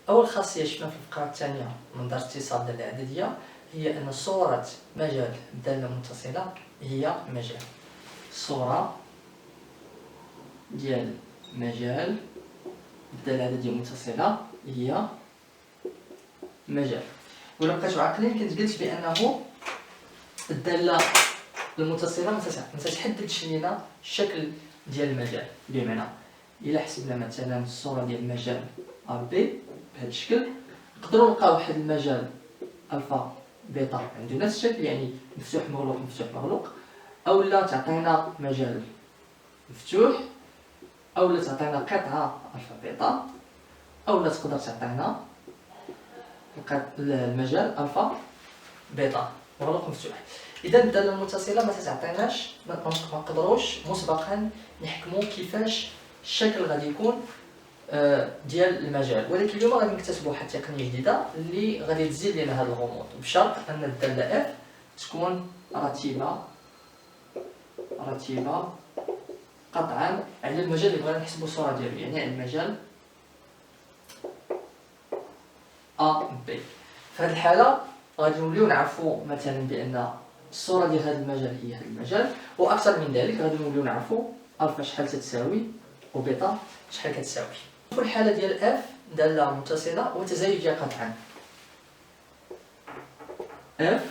اول خاصيه شفنا في الفقره الثانيه من درس اتصال الداله الاعداديه هي ان صوره مجال الداله المتصله هي مجال. الصوره ديال مجال الداله الاعداديه المتصله هي مجال. ولا بقيتو عاقلين كنت قلت بانه الداله المتصله ما تحددش لينا الشكل ديال المجال. بمعنى الا حسبنا مثلا الصوره ديال المجال ا بي بهذا الشكل، نقدروا نلقاو واحد المجال الفا بيتا عنده نفس الشكل، يعني مفتوح مغلوق مفتوح مغلوق، اولا تعطينا مجال مفتوح، اولا تعطينا قطعه الفا بيتا، اولا تقدر تعطينا المجال الفا بيتا مغلوق مفتوح. اذا الداله المتصله ما تعطيناش، ما نقدروش مسبقا نحكموا كيفاش الشكل غادي يكون ديال المجال. ولكن اليوم غادي نكتسبوا واحد التقنيه جديده اللي غادي تزيد لنا هذا الغموض، بشرط ان الداله اف تكون رتيبه قطعا على المجال اللي بغينا نحسبوا الصوره ديالو، يعني على المجال ا بي. في هذه الحاله غادي نوليو نعرفوا مثلا بان الصوره ديال هذا المجال هي هذا المجال، واكثر من ذلك غادي نوليو نعرفوا الفا شحال تتساوي وبيتا شحال كتساوي. في الحاله ديال اف داله متصله وتزايديه قطعا، اف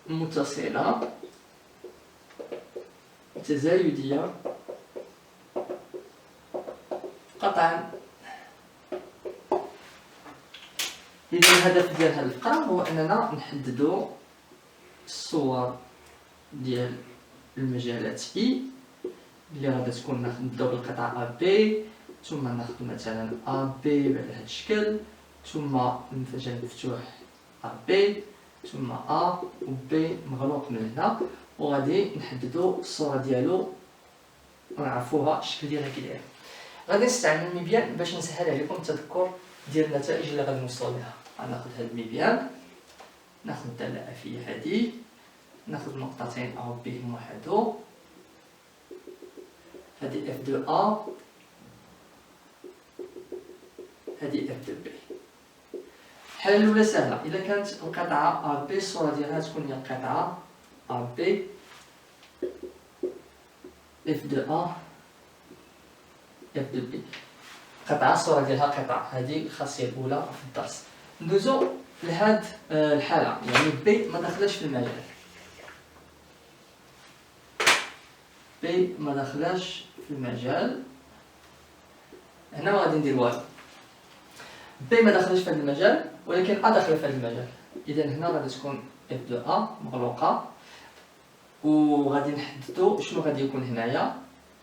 متصله تزايديه قطعا. اذا الهدف ديال هذه الفقره هو اننا نحددوا الصور ديال المجالات اي اللي غادي تكون نبداو بالقطعه ا بي، ثم ناخذ مثلا ا بي بهذا الشكل، ثم مجال مفتوح ا بي، ثم ا و بي مغلوق من هنا، وغادي نحددوا الصوره ديالو ونعرفوها الشكل ديالها كي داير. غادي نستعمل المبيان باش نسهل عليكم التذكر ديال النتائج اللي غادي نوصلوا لها. غناخذ هذا المبيان، ناخذ الداله افيه هذه، ناخذ نقطتين ا و بي هما هادو، هذه اف دو ا، هذه اف دو بي. الحاله الاولى سهله، الا كانت القطعه ا بي الصوره ديالها تكون هي القطعه ا بي اف دو ا اف دو بي، قطعه الصوره ديالها قطعه. هذه الخاصيه الاولى في الدرس. ندوزو لهاد الحاله، يعني بي ما دخلش في المجال، بي ما دخلاش في المجال. هنا ما غادي ندير والو، بي ما دخلش في هذا المجال ولكن ا داخله في هذا المجال. اذا هنا غادي تكون اف دو ا مغلوقه، وغادي نحددوا شنو غادي يكون هنايا.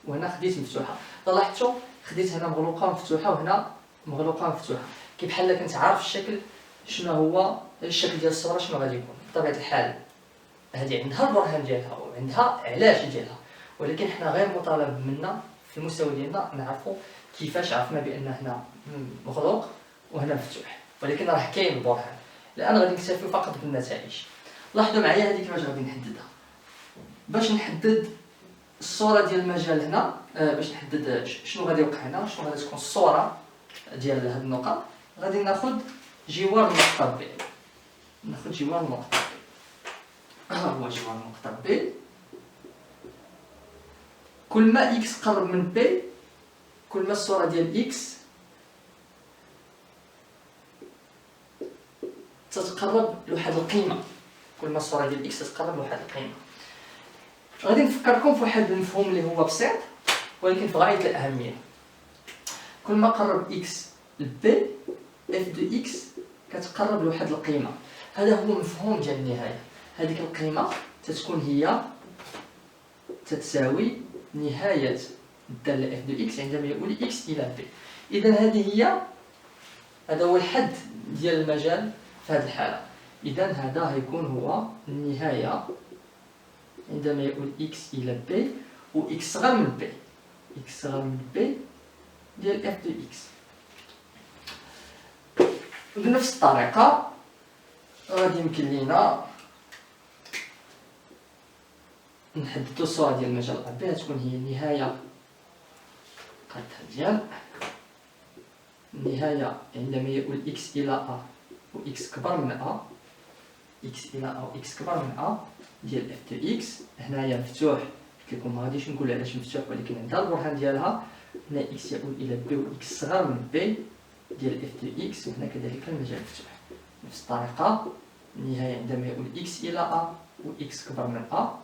وهنا خديت مفتوحه، لاحظتوا خديت هنا مغلوقه ومفتوحه وهنا مغلوقه ومفتوحه، كي بحال كنت عارف الشكل شنو هو الشكل ديال الصوره شنو غادي يكون. بطبيعه الحال هذه عندها البرهان ديالها وعندها علاش ديالها، ولكن حنا غير مطالب منا في المستوى ديالنا نعرفوا كيفاش عرفنا بان هنا مغلوق وهنا مفتوح، ولكن راه كاين البرهان. الان غادي نكتفي فقط بالنتائج. لاحظوا معايا هذه كيفاش غادي نحددها. باش نحدد الصوره ديال المجال هنا، باش نحدد شنو غادي يوقع هنا، شنو غادي تكون الصوره ديال هاد النقط، غادي ناخذ جوار النقطه بي. ناخذ جوار النقطه بي، ها هو جوار النقطه بي. كل ما اكس قرب من بي كل ما الصوره ديال اكس تتقرب لواحد القيمه، كل ما الصوره ديال اكس تتقرب لواحد القيمه. غادي نفكركم في واحد المفهوم اللي هو بسيط ولكن في غايه الاهميه. كل ما قرب اكس لبي اف دو اكس كتقرب لواحد القيمه. هذا هو مفهوم ديال النهايه. هذيك القيمه تتكون هي تتساوي نهايه الداله اف دو اكس عندما يؤول اكس الى بي. اذا هذا هو الحد ديال المجال في هذه الحاله. اذا هذا هيكون هو النهايه عندما يؤول اكس الى بي و اكس صغر من بي، اكس صغر من بي ديال اف دو اكس. بنفس الطريقه غادي يمكن لينا نحددو الصوره ديال المجال ا بي، تكون هي النهايه قادها مزيان. النهاية عندما يؤول إكس إلى أ و إكس كبر من أ، إكس إلى أ و إكس كبر من أ ديال إف دو إكس. هنايا مفتوح، قلت لكم مغاديش نقول علاش مفتوح ولكن عندها البرهان ديالها. هنا إكس يؤول إلى بي و إكس صغر من بي ديال إف دو إكس، وهنا كذلك المجال مفتوح. نفس الطريقة النهاية عندما يؤول إكس إلى أ و إكس كبر من أ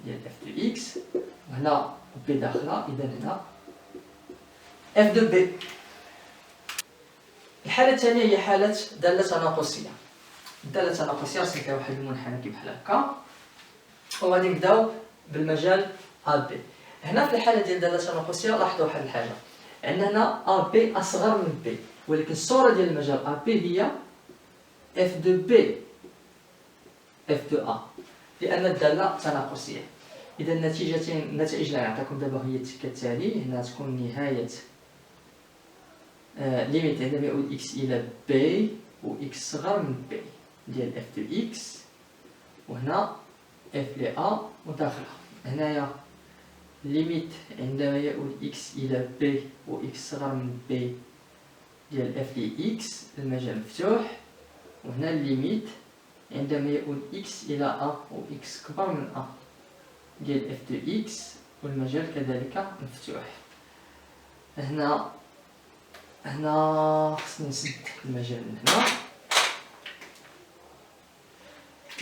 ديال إف دو إكس، وهنا بي داخلة، إذا هنا إف دو بي. الحالة الثانية هي حالة دالة تناقصية. الدالة التناقصية رسمت لها واحد المنحنى كي بحال هكا، وغادي نبداو بالمجال أ بي. هنا في الحالة ديال الدالة التناقصية لاحظوا واحد الحاجة، عندنا هنا أ بي أصغر من بي، ولكن الصورة ديال المجال أ بي هي إف دو بي إف دو أ، لأن الدالة تناقصية. إذا النتيجة اللي غنعطيكم دابا هي كالتالي. هنا تكون نهاية ليميت عندما يؤول إكس إلى بي و إكس صغر من بي ديال إف دو إكس، وهنا إف ل أ وداخلها. هنايا ليميت عندما يؤول إكس إلى بي و إكس صغر من بي ديال إف ل إكس، المجال مفتوح. وهنا الليميت عندما يؤول إكس إلى أ و إكس كبر من أ ديال إف دو إكس، والمجال كذلك مفتوح. هنا خصني نسد المجال من هنا.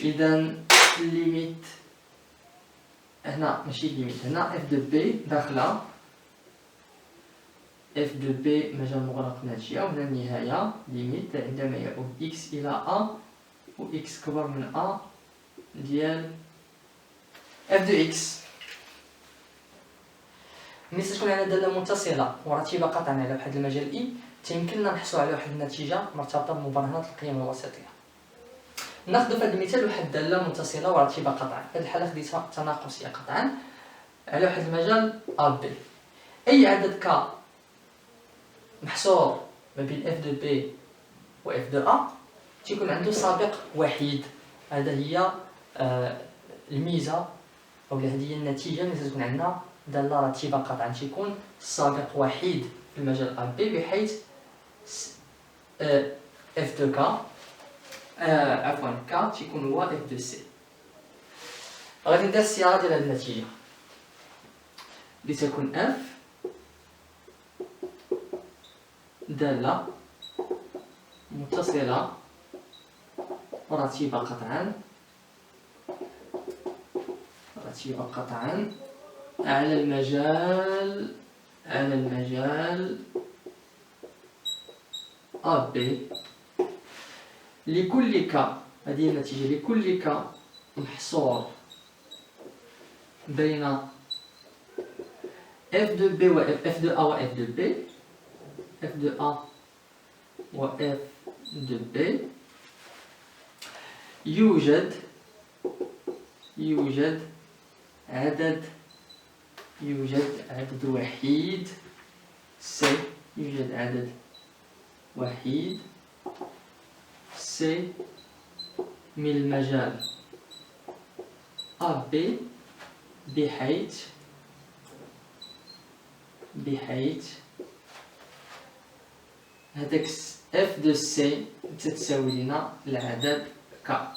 إذا الليميت هنا ماشي الليميت، هنا إف دو بي داخلة، إف دو بي مجال مغلق ناتجة، وهنا النهاية ليميت عندما يؤول إكس إلى أ و إكس كبر من أ ديال إف دو إكس. ملي تكون عندنا دالة متصلة ورتيبة قطعا على واحد المجال إي، تيمكننا نحصلوا على واحد النتيجة مرتبطة بمبرهنات القيم الوسطية. ناخذ في هذا المثال واحد الدالة متصلة ورتيبة قطعا، في هذه الحالة خديتها تناقصية قطعا على واحد المجال أ بي. أي عدد ك محصور ما بين إف دو بي و إف دو أ تيكون عنده سابق وحيد. هذا هي الميزة أو هذه هي النتيجة ملي تكون عندنا دالة رتيبة قطعا، تيكون السابق وحيد في المجال أ بي، بحيث إف دو ك عفوا ك تيكون هو إف دو سي. غادي ندير الصياغة ديال هاد النتيجة لتكون إف دالة متصلة ورتيبة قطعا على المجال أ بي لكل ك. هذه النتيجة لكل ك محصور بين إف دو بي و إف دو أ و إف دو بي، إف دو أ و إف دو بي، يوجد عدد وحيد سي، يوجد عدد وحيد سي من المجال أ بي، بحيث هذاك إف دو سي تتساوي لنا العدد ك.